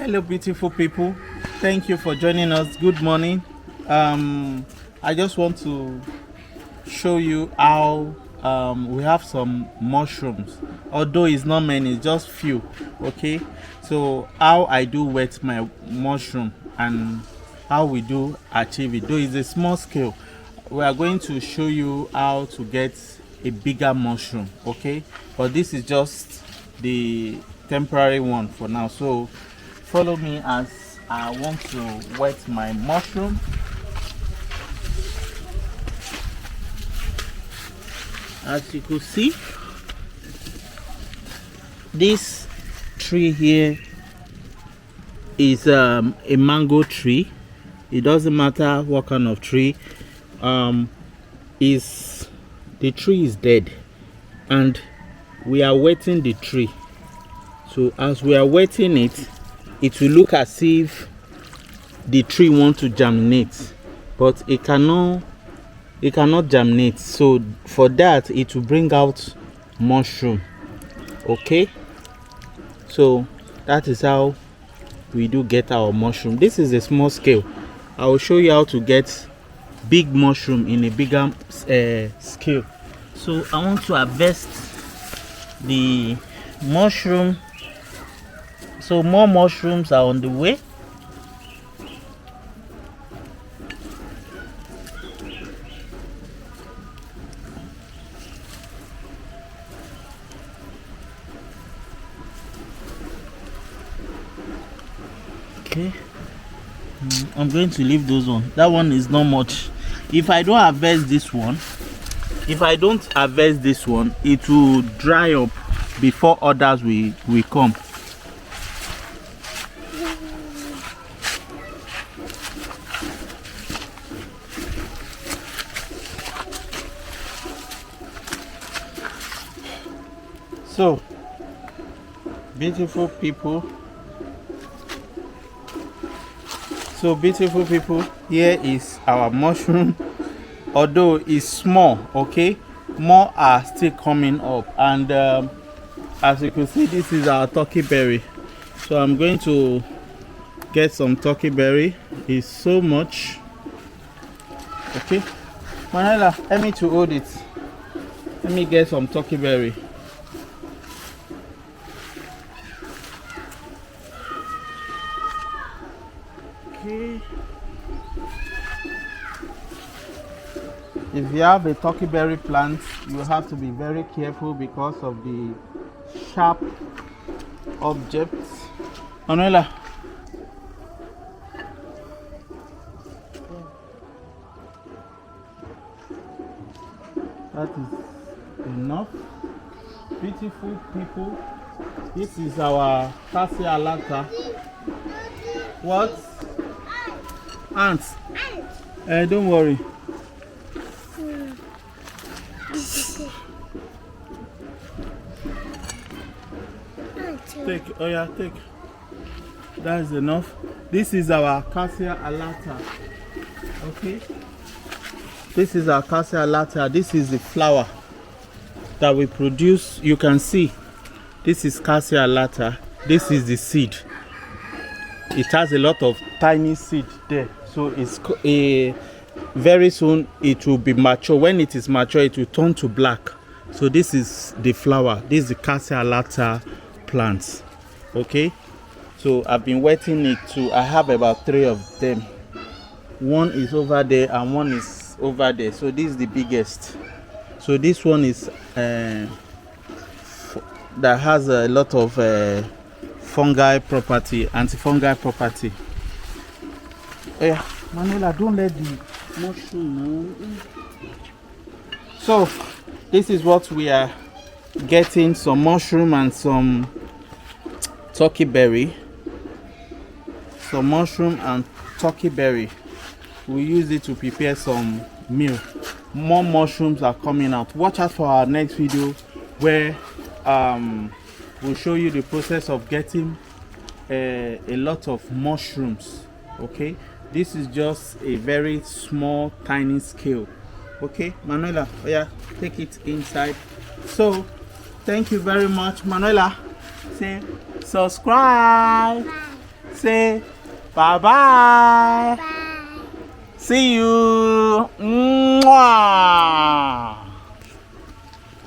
Hello, beautiful people. Thank you for joining us. Good morning. I just want to show you how we have some mushrooms. Although it's not many, it's just few. Okay. So how I do wet my mushroom and how we do achieve it. Though it's a small scale, we are going to show you how to get a bigger mushroom. Okay. But this is just the temporary one for now. So follow me as I want to wet my mushroom. As you could see, this tree here is a mango tree. It doesn't matter what kind of tree. Is the tree is dead and we are wetting the tree. So as we are wetting it, it will look as if the tree wants to germinate, but it cannot germinate. So for that, it will bring out mushroom. Okay, so that is how we do get our mushroom. This is a small scale. I will show you how to get big mushroom in a bigger scale. So I want to harvest the mushroom. So more mushrooms are on the way. Okay, I'm going to leave those one. That one is not much. If I don't harvest this one, it will dry up before others will come. So beautiful people, here is our mushroom. Although it's small, okay, more are still coming up. And as you can see, this is our turkey berry. So I'm going to get some turkey berry. It's so much. Okay, Manila, help me to hold it. Let me get some turkey berry. Okay. If you have a turkey berry plant, you have to be very careful because of the sharp objects. Manuela. That is enough. Beautiful people. This is our cassia alata. What? Ants. Don't worry. Take, oh yeah, take. That is enough. This is our cassia alata. Okay. This is our cassia alata. This is the flower that we produce. You can see. This is cassia alata. This is the seed. It has a lot of tiny seed there. So it's very soon it will be mature. When it is mature, it will turn to black. So this is the flower. This is the cassia alata plants. Okay, so I've been wetting it too. I have about 3 of them. One is over there and one is over there. So this is the biggest. So this one is that has a lot of fungi property, antifungal property. Oh yeah, Manuela, don't let the mushroom move. So this is what we are getting: some mushroom and some turkey berry. Some mushroom and turkey berry. We use it to prepare some meal. More mushrooms are coming out. Watch out for our next video where we'll show you the process of getting a lot of mushrooms. Okay, this is just a very small tiny scale. Okay, Manuela, oh yeah, take it inside. So thank you very much, Manuela. Say subscribe. Say bye-bye. Bye. See you. Mwah.